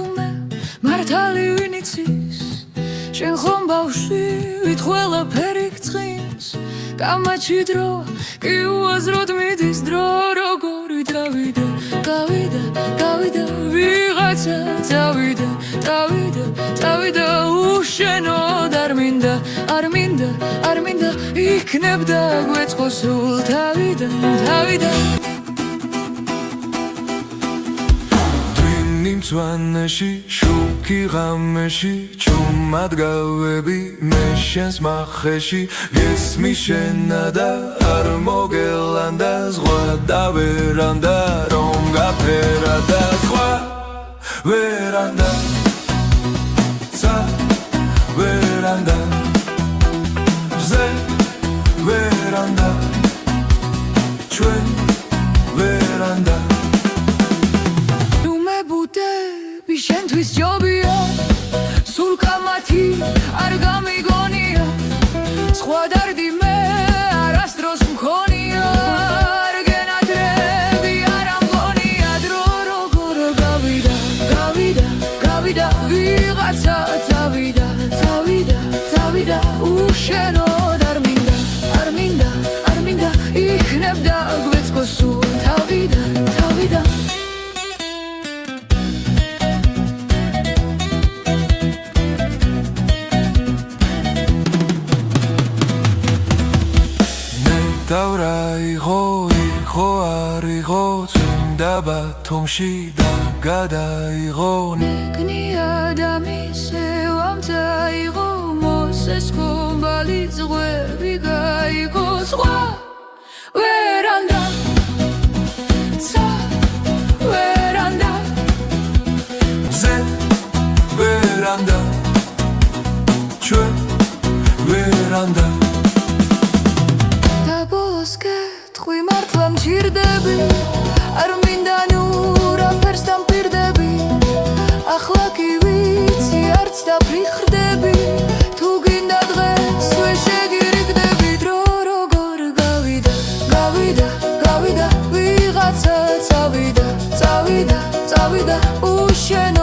თუმე მართალი ვინ იცის შენ ხომ ბავშვი ვით ყველაფერი გწყინს კამაჩი დრო კი უაზროდ მიდის დრო როგორი დავიდა გავიდა ვიღაცა წავიდა უშენოდ არ მინდა იქნებდა გვეწყო სულ თავიდან მწვანეში შუქი ღამეში ჩუმად გავები მე შენს მახეში გესმის შენა და არ მოგელანდა ზღვა და ვერანდა რომ გაფერა და ზღვა ვერანდა ცა ვერანდა ზე ვერანდა ჩვენ ვერანდა შენთვის ჯობია სულ კამათი არ გამიგონია სხვა დარდი მე არასდროს მქონია არ გენადრები არ ამგონია დრო როგორ გავიდა ვიღაცა წავიდა უშენოდ არ მინდა იქნებდა გვეწყო სულ თავიდან დავრა იყო არ იყო წმინდა ბათუმში და გადაიღო ნეგნია და მისევამცა იყო მოსეს ხომბალი ზღვები გაიგო სხვა ვერანდა ცა ვერანდა ზე ვერანდა ჩვენ ვერანდა კეთხვი მართლა მჭირდები არ მინდა ნურაფერს დამპირდები ახლა კი ვიცი არც დაფრიხრდები თუ გინდა დღეს ვეშეგირიგდები დრო როგორ გავიდა ვიღაცა წავიდა უშენო